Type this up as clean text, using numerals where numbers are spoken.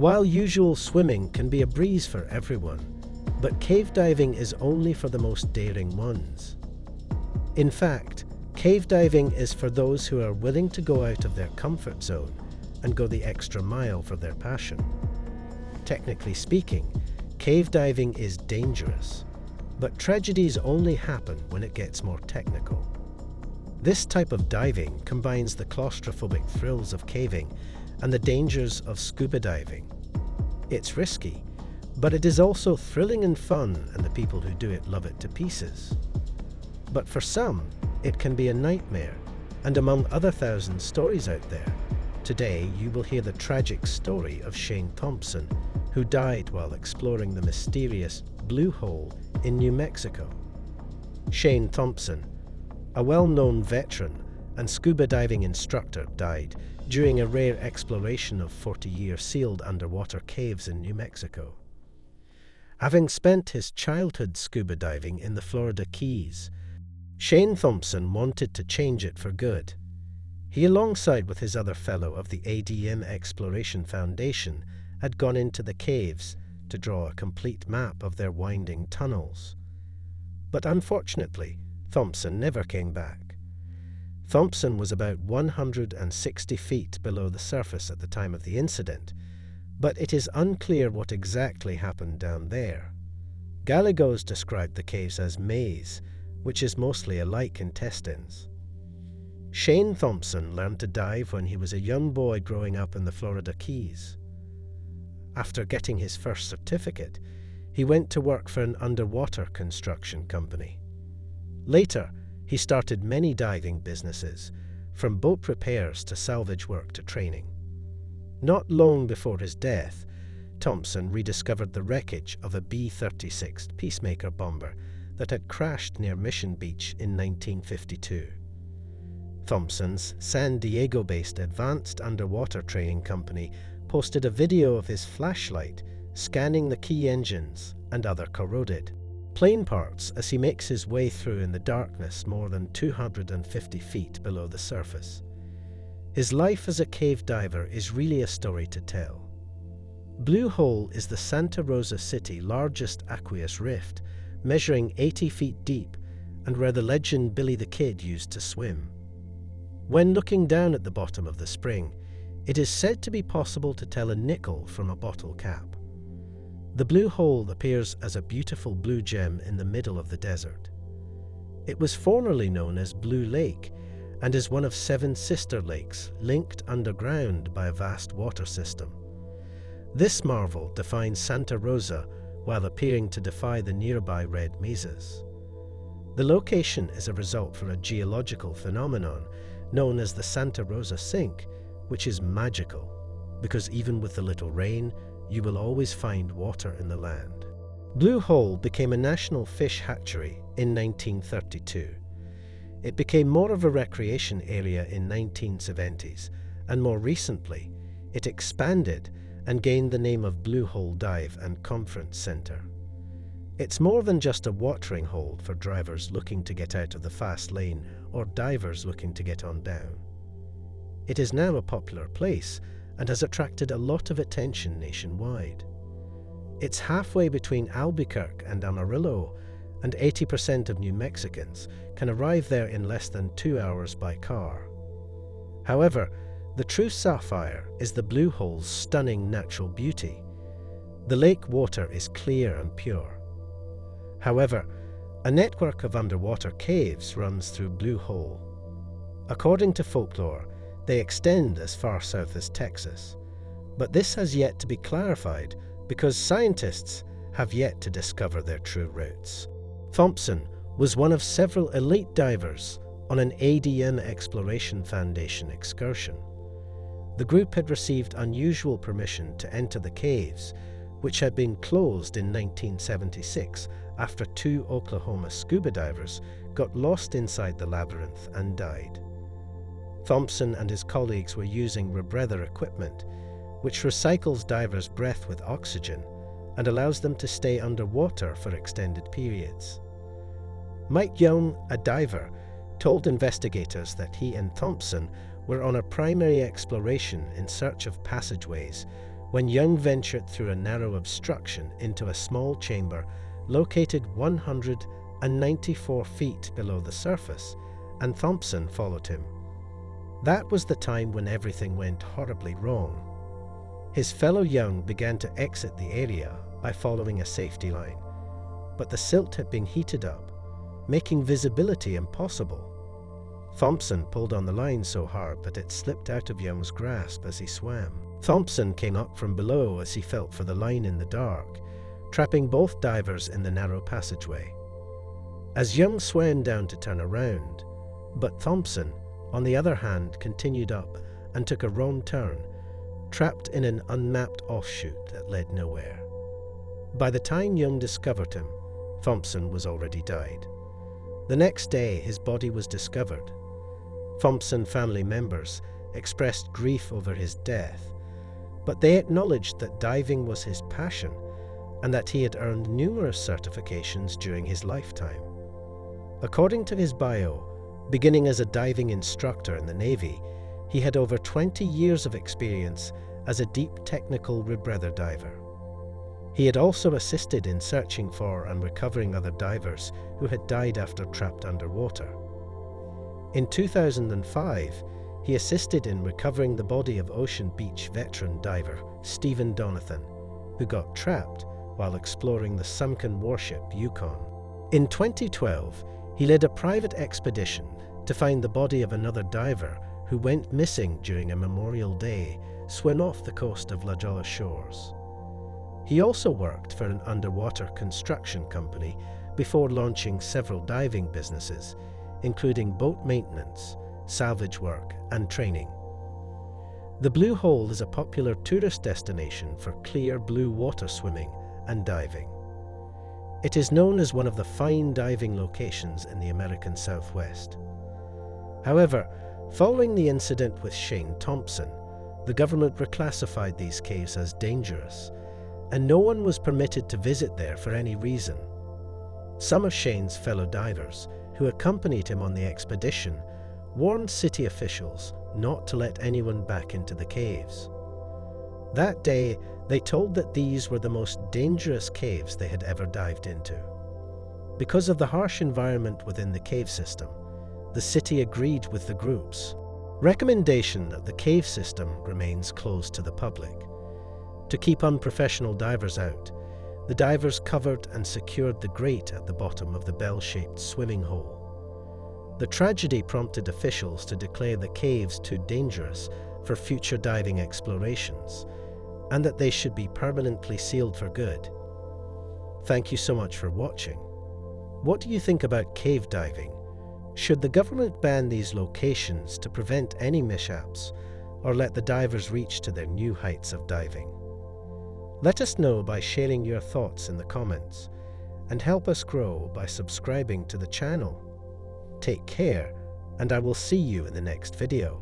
While usual swimming can be a breeze for everyone, but cave diving is only for the most daring ones. In fact, cave diving is for those who are willing to go out of their comfort zone and go the extra mile for their passion. Technically speaking, cave diving is dangerous, but tragedies only happen when it gets more technical. This type of diving combines the claustrophobic thrills of caving and the dangers of scuba diving. It's risky, but it is also thrilling and fun, and the people who do it love it to pieces. But for some, it can be a nightmare, and among other thousand stories out there, today you will hear the tragic story of Shane Thompson, who died while exploring the mysterious Blue Hole in New Mexico. Shane Thompson, a well-known veteran and scuba diving instructor, died during a rare exploration of 40-year sealed underwater caves in New Mexico. Having spent his childhood scuba diving in the Florida Keys, Shane Thompson wanted to change it for good. He, alongside with his other fellow of the ADM Exploration Foundation, had gone into the caves to draw a complete map of their winding tunnels. But unfortunately, Thompson never came back. Thompson was about 160 feet below the surface at the time of the incident, but it is unclear what exactly happened down there. Gallegos described the caves as maze, which is mostly alike intestines. Shane Thompson learned to dive when he was a young boy growing up in the Florida Keys. After getting his first certificate, he went to work for an underwater construction company. Later, he started many diving businesses, from boat repairs to salvage work to training. Not long before his death, Thompson rediscovered the wreckage of a B-36 Peacemaker bomber that had crashed near Mission Beach in 1952. Thompson's San Diego-based advanced underwater training company posted a video of his flashlight scanning the key engines and other corroded plane parts as he makes his way through in the darkness more than 250 feet below the surface. His life as a cave diver is really a story to tell. Blue Hole is the Santa Rosa City largest aqueous rift, measuring 80 feet deep, and where the legend Billy the Kid used to swim. When looking down at the bottom of the spring, it is said to be possible to tell a nickel from a bottle cap. The Blue Hole appears as a beautiful blue gem in the middle of the desert. It was formerly known as Blue Lake and is one of 7 sister lakes linked underground by a vast water system. This marvel defines Santa Rosa while appearing to defy the nearby red mesas. The location is a result for a geological phenomenon known as the Santa Rosa Sink, which is magical, because even with the little rain, you will always find water in the land. Blue Hole became a national fish hatchery in 1932. It became more of a recreation area in 1970s, and more recently, it expanded and gained the name of Blue Hole Dive and Conference Center. It's more than just a watering hole for drivers looking to get out of the fast lane or divers looking to get on down. It is now a popular place and has attracted a lot of attention nationwide. It's halfway between Albuquerque and Amarillo, and 80% of New Mexicans can arrive there in less than 2 hours by car. However, the true sapphire is the Blue Hole's stunning natural beauty. The lake water is clear and pure. However, a network of underwater caves runs through Blue Hole. According to folklore, they extend as far south as Texas, but this has yet to be clarified because scientists have yet to discover their true routes. Thompson was one of several elite divers on an ADM Exploration Foundation excursion. The group had received unusual permission to enter the caves, which had been closed in 1976 after 2 Oklahoma scuba divers got lost inside the labyrinth and died. Thompson and his colleagues were using rebreather equipment, which recycles divers' breath with oxygen and allows them to stay underwater for extended periods. Mike Young, a diver, told investigators that he and Thompson were on a primary exploration in search of passageways when Young ventured through a narrow obstruction into a small chamber located 194 feet below the surface, and Thompson followed him. That was the time when everything went horribly wrong. His fellow Young began to exit the area by following a safety line, but the silt had been heated up, making visibility impossible. Thompson pulled on the line so hard that it slipped out of Young's grasp as he swam. Thompson came up from below as he felt for the line in the dark, trapping both divers in the narrow passageway. As Young swam down to turn around, but Thompson, on the other hand, continued up and took a wrong turn, trapped in an unmapped offshoot that led nowhere. By the time Young discovered him, Thompson was already died. The next day, his body was discovered. Thompson family members expressed grief over his death, but they acknowledged that diving was his passion and that he had earned numerous certifications during his lifetime. According to his bio, beginning as a diving instructor in the Navy, he had over 20 years of experience as a deep technical rebreather diver. He had also assisted in searching for and recovering other divers who had died after trapped underwater. In 2005, he assisted in recovering the body of Ocean Beach veteran diver Stephen Donathan, who got trapped while exploring the sunken warship Yukon. In 2012, he led a private expedition to find the body of another diver who went missing during a Memorial Day swim off the coast of La Jolla Shores. He also worked for an underwater construction company before launching several diving businesses, including boat maintenance, salvage work, and training. The Blue Hole is a popular tourist destination for clear blue water swimming and diving. It is known as one of the fine diving locations in the American Southwest. However, following the incident with Shane Thompson, the government reclassified these caves as dangerous, and no one was permitted to visit there for any reason. Some of Shane's fellow divers, who accompanied him on the expedition, warned city officials not to let anyone back into the caves. That day, they told that these were the most dangerous caves they had ever dived into. Because of the harsh environment within the cave system, the city agreed with the group's recommendation that the cave system remains closed to the public. To keep unprofessional divers out, the divers covered and secured the grate at the bottom of the bell-shaped swimming hole. The tragedy prompted officials to declare the caves too dangerous for future diving explorations, and that they should be permanently sealed for good. Thank you so much for watching. What do you think about cave diving? Should the government ban these locations to prevent any mishaps, or let the divers reach to their new heights of diving? Let us know by sharing your thoughts in the comments, and help us grow by subscribing to the channel. Take care, and I will see you in the next video.